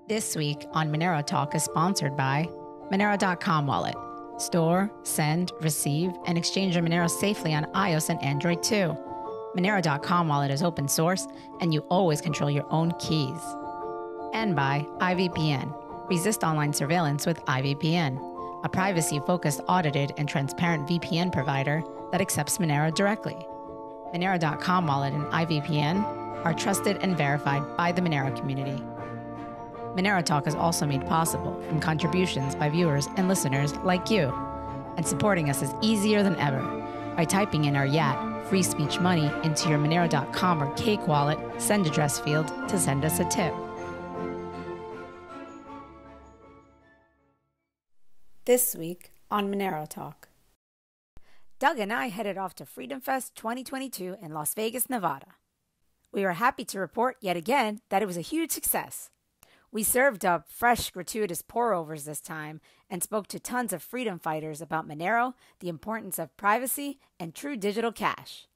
This week on Monero Talk is sponsored by Monero.com wallet. Store, send, receive, and exchange your Monero safely on iOS and Android too. Monero.com wallet is open source, and you always control your own keys. And by IVPN. Resist online surveillance with IVPN, a privacy-focused, audited, and transparent VPN provider that accepts Monero directly. Monero.com wallet and IVPN are trusted and verified by the Monero community. Monero Talk is also made possible from contributions by viewers and listeners like you. And supporting us is easier than ever by typing in our YAT, free speech money, into your Monero.com or Cake wallet send address field to send us a tip. This week on Monero Talk. Doug and I headed off to Freedom Fest 2022 in Las Vegas, Nevada. We were happy to report yet again that it was a huge success. We served up fresh, gratuitous pour-overs this time and spoke to tons of freedom fighters about Monero, the importance of privacy, and true digital cash.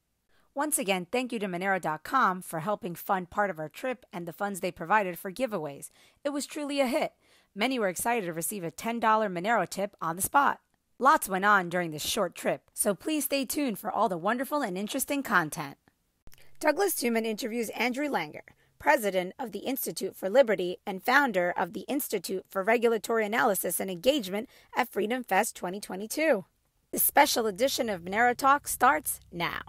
Once again, thank you to Monero.com for helping fund part of our trip and the funds they provided for giveaways. It was truly a hit. Many were excited to receive a $10 Monero tip on the spot. Lots went on during this short trip, so please stay tuned for all the wonderful and interesting content. Douglas Tuman interviews Andrew Langer, president of the Institute for Liberty and founder of the Institute for Regulatory Analysis and Engagement at Freedom Fest 2022. This special edition of Monero Talk starts now.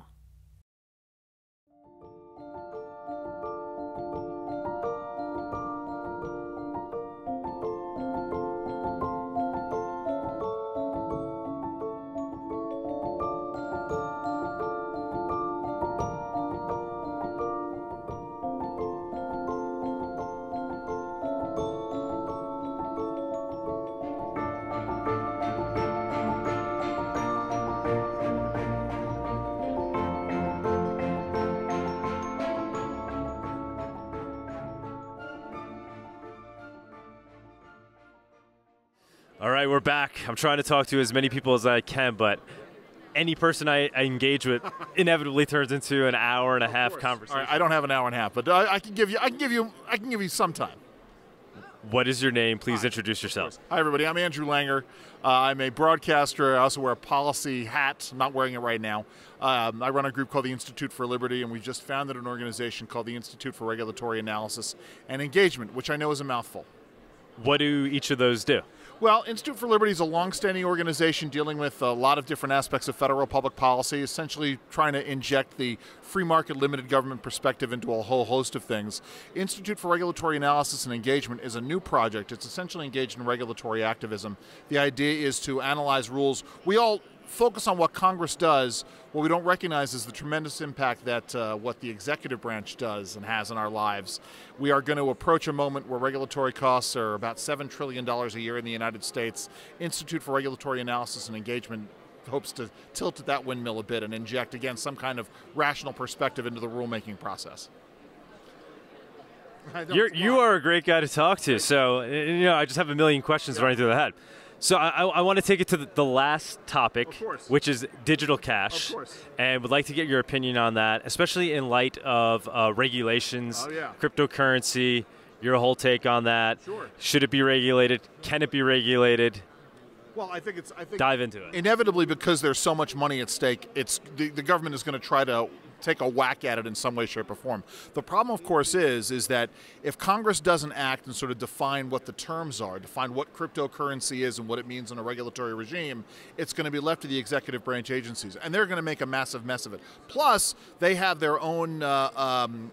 All right, we're back. I'm trying to talk to as many people as I can, but any person I engage with inevitably turns into an hour and a half conversation. All right, I don't have an hour and a half, but I can give you some time. What is your name? Please introduce yourself. Hi, everybody. I'm Andrew Langer. I'm a broadcaster. I also wear a policy hat. I'm not wearing it right now. I run a group called the Institute for Liberty, and we just founded an organization called the Institute for Regulatory Analysis and Engagement, which I know is a mouthful. What do each of those do? Well, Institute for Liberty is a long-standing organization dealing with a lot of different aspects of federal public policy, essentially trying to inject the free market limited government perspective into a whole host of things. Institute for Regulatory Analysis and Engagement is a new project. It's essentially engaged in regulatory activism. The idea is to analyze rules. We all focus on what Congress does. What we don't recognize is the tremendous impact that what the executive branch does and has in our lives. We are going to approach a moment where regulatory costs are about $7 trillion a year in the United States. Institute for Regulatory Analysis and Engagement hopes to tilt at that windmill a bit and inject, again, some kind of rational perspective into the rulemaking process. You are a great guy to talk to, so I just have a million questions running through the head. So I want to take it to the last topic, which is digital cash, and would like to get your opinion on that, especially in light of regulations, cryptocurrency, your whole take on that. Sure. Should it be regulated? Can it be regulated? Well, I think dive into it. Inevitably, because there's so much money at stake, the government is going to try to take a whack at it in some way, shape, or form. The problem, of course, is that if Congress doesn't act and sort of define what the terms are, define what cryptocurrency is and what it means in a regulatory regime, it's going to be left to the executive branch agencies, and they're going to make a massive mess of it. Plus, they have their own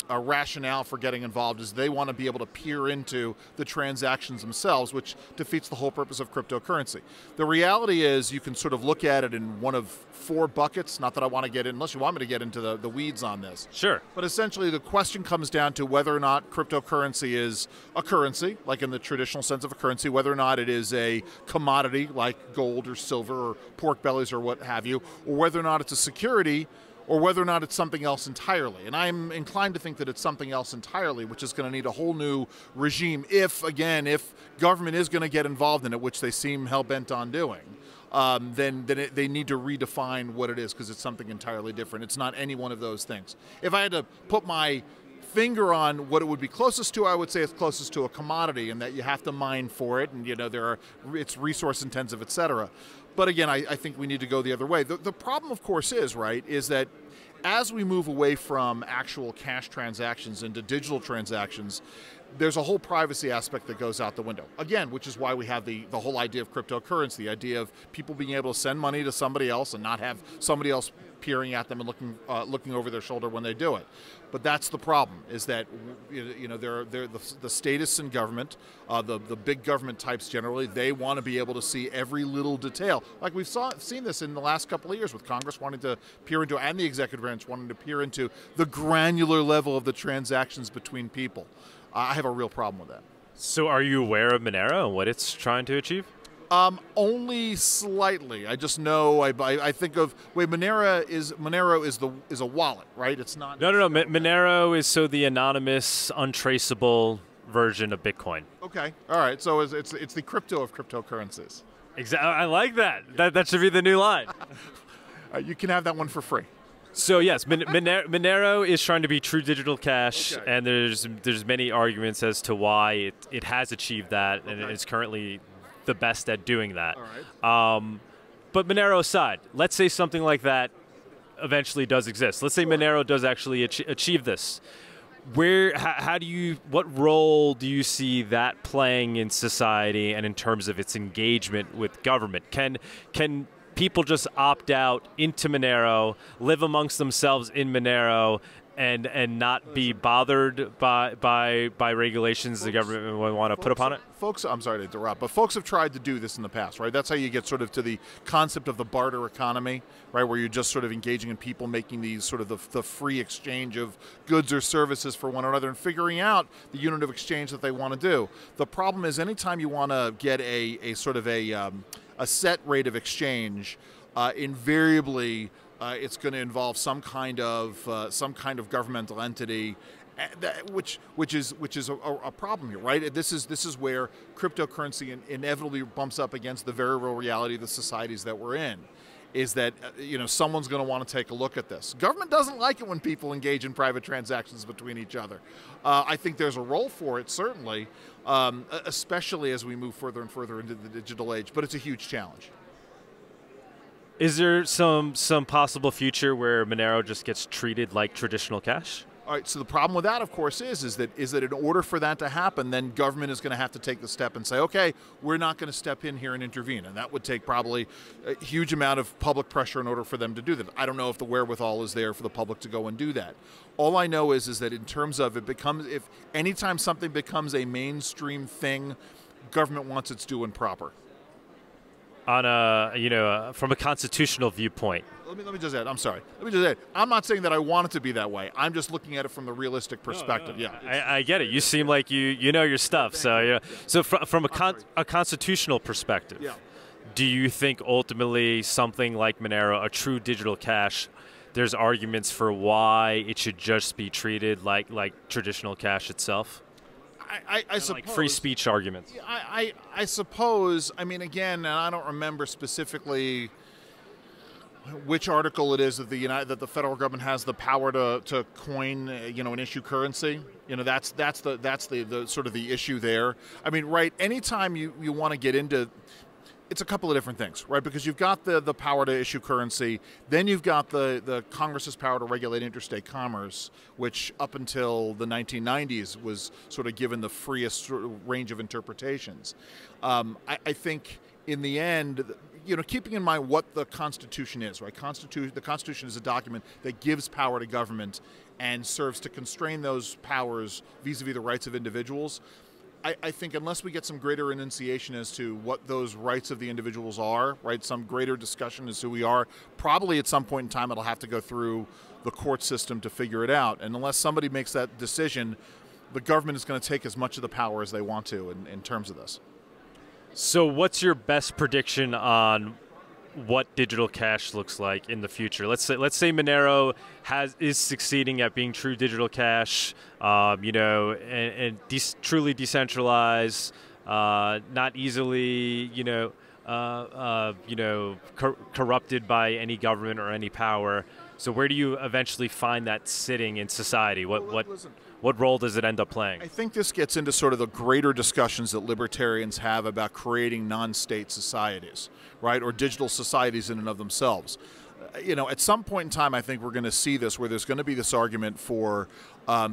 rationale for getting involved, is they want to be able to peer into the transactions themselves, which defeats the whole purpose of cryptocurrency. The reality is you can sort of look at it in one of four buckets, not that I want to get in, unless you want me to get into the weeds on this. Sure. But essentially the question comes down to whether or not cryptocurrency is a currency, like in the traditional sense of a currency, whether or not it is a commodity like gold or silver or pork bellies or what have you, or whether or not it's a security, or whether or not it's something else entirely. And I'm inclined to think that it's something else entirely, which is going to need a whole new regime if government is going to get involved in it, which they seem hell-bent on doing. Then they need to redefine what it is, because it's something entirely different. It's not any one of those things. If I had to put my finger on what it would be closest to, I would say it's closest to a commodity, and that you have to mine for it, and it's resource intensive, et cetera. But again, I think we need to go the other way. The problem, of course, is that as we move away from actual cash transactions into digital transactions, there's a whole privacy aspect that goes out the window. Again, which is why we have the whole idea of cryptocurrency, the idea of people being able to send money to somebody else and not have somebody else peering at them and looking over their shoulder when they do it. But that's the problem, is that the statists in government, the big government types generally, they want to be able to see every little detail. Like we've seen this in the last couple of years with Congress wanting to peer into, and the executive branch wanting to peer into the granular level of the transactions between people. I have a real problem with that. So are you aware of Monero and what it's trying to achieve? Only slightly. I just know. I think of Monero is a wallet, right? It's not. No. Monero is the anonymous, untraceable version of Bitcoin. Okay. All right. So it's the crypto of cryptocurrencies. Exactly. I like that. That should be the new line. You can have that one for free. So yes, Monero is trying to be true digital cash, okay. And there's many arguments as to why it has achieved that, okay. And it's currently the best at doing that. All right. But Monero aside, let's say something like that eventually does exist. Let's say Monero does actually achieve this. What role do you see that playing in society and in terms of its engagement with government? Can people just opt out into Monero, live amongst themselves in Monero, and not be bothered by regulations the government would want to put upon it? I'm sorry to interrupt, but folks have tried to do this in the past, right? That's how you get sort of to the concept of the barter economy, right? Where you're just sort of engaging in people making these sort of the free exchange of goods or services for one another and figuring out the unit of exchange that they want to do. The problem is anytime you want to get a sort of a set rate of exchange, invariably it's going to involve some kind of governmental entity, which is a problem here, right? This is where cryptocurrency inevitably bumps up against the very real reality of the societies that we're in. Is that someone's going to want to take a look at this. Government doesn't like it when people engage in private transactions between each other. I think there's a role for it, certainly, especially as we move further and further into the digital age, but it's a huge challenge. Is there some possible future where Monero just gets treated like traditional cash? All right, so the problem with that, of course, is that in order for that to happen, then government is going to have to take the step and say, okay, we're not going to step in here and intervene. And that would take probably a huge amount of public pressure in order for them to do that. I don't know if the wherewithal is there for the public to go and do that. All I know is that in terms of if anytime something becomes a mainstream thing, government wants its due and proper. On from a constitutional viewpoint. Let me just add. I'm sorry. Let me just add. I'm not saying that I want it to be that way. I'm just looking at it from the realistic perspective. No. Yeah, I get it. You seem like you know your stuff. So from a constitutional perspective, yeah. Do you think ultimately something like Monero, a true digital cash, there's arguments for why it should just be treated like traditional cash itself? I suppose, like free speech arguments. I suppose. I mean, again, and I don't remember specifically which article it is that the federal government has the power to coin, an issue currency. That's the sort of the issue there. I mean, right? Anytime you want to get into, it's a couple of different things, right? Because you've got the power to issue currency, then you've got the Congress's power to regulate interstate commerce, which up until the 1990s was sort of given the freest range of interpretations. I think in the end, keeping in mind what the Constitution is, right? The Constitution is a document that gives power to government and serves to constrain those powers vis-a-vis the rights of individuals. I think unless we get some greater enunciation as to what those rights of the individuals are, right, some greater discussion as to who we are, probably at some point in time it'll have to go through the court system to figure it out. And unless somebody makes that decision, the government is going to take as much of the power as they want to in terms of this. So what's your best prediction on what digital cash looks like in the future? Let's say Monero is succeeding at being true digital cash, and truly decentralized, not easily, corrupted by any government or any power. So where do you eventually find that sitting in society? What role does it end up playing? I think this gets into sort of the greater discussions that libertarians have about creating non-state societies, right, or digital societies in and of themselves. At some point in time, I think we're going to see this, where there's going to be this argument for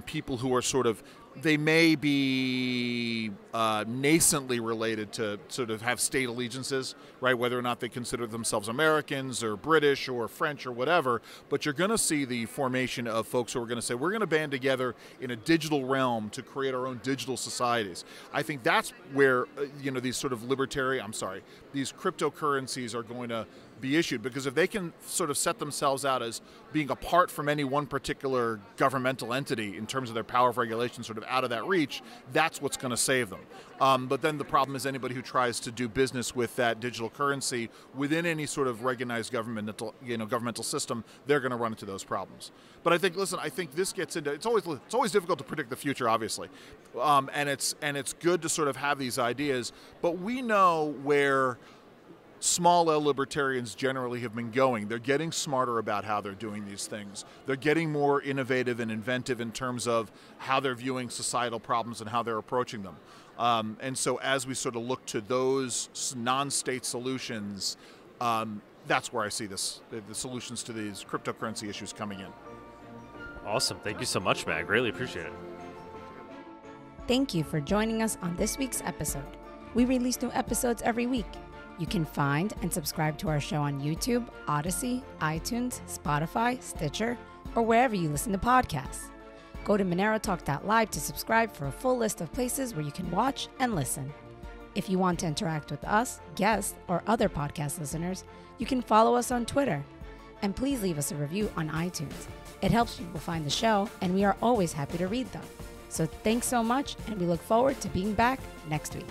people who are sort of, they may be nascently related to sort of have state allegiances, right? Whether or not they consider themselves Americans or British or French or whatever. But you're going to see the formation of folks who are going to say, we're going to band together in a digital realm to create our own digital societies. I think that's where, these sort of these cryptocurrencies are going to be issued, because if they can sort of set themselves out as being apart from any one particular governmental entity in terms of their power of regulation, sort of out of that reach, that's what's going to save them. But then the problem is anybody who tries to do business with that digital currency within any sort of recognized governmental system, they're going to run into those problems. But I think this gets into, it's always difficult to predict the future, obviously, and it's good to sort of have these ideas. But we know where small L libertarians generally have been going. They're getting smarter about how they're doing these things. They're getting more innovative and inventive in terms of how they're viewing societal problems and how they're approaching them. And so as we sort of look to those non-state solutions, that's where I see the solutions to these cryptocurrency issues coming in. Awesome. Thank you so much, Matt. I greatly appreciate it. Thank you for joining us on this week's episode. We release new episodes every week. You can find and subscribe to our show on YouTube, Odyssey, iTunes, Spotify, Stitcher, or wherever you listen to podcasts. Go to MoneroTalk.live to subscribe for a full list of places where you can watch and listen. If you want to interact with us, guests, or other podcast listeners, you can follow us on Twitter. And please leave us a review on iTunes. It helps people find the show, and we are always happy to read them. So thanks so much, and we look forward to being back next week.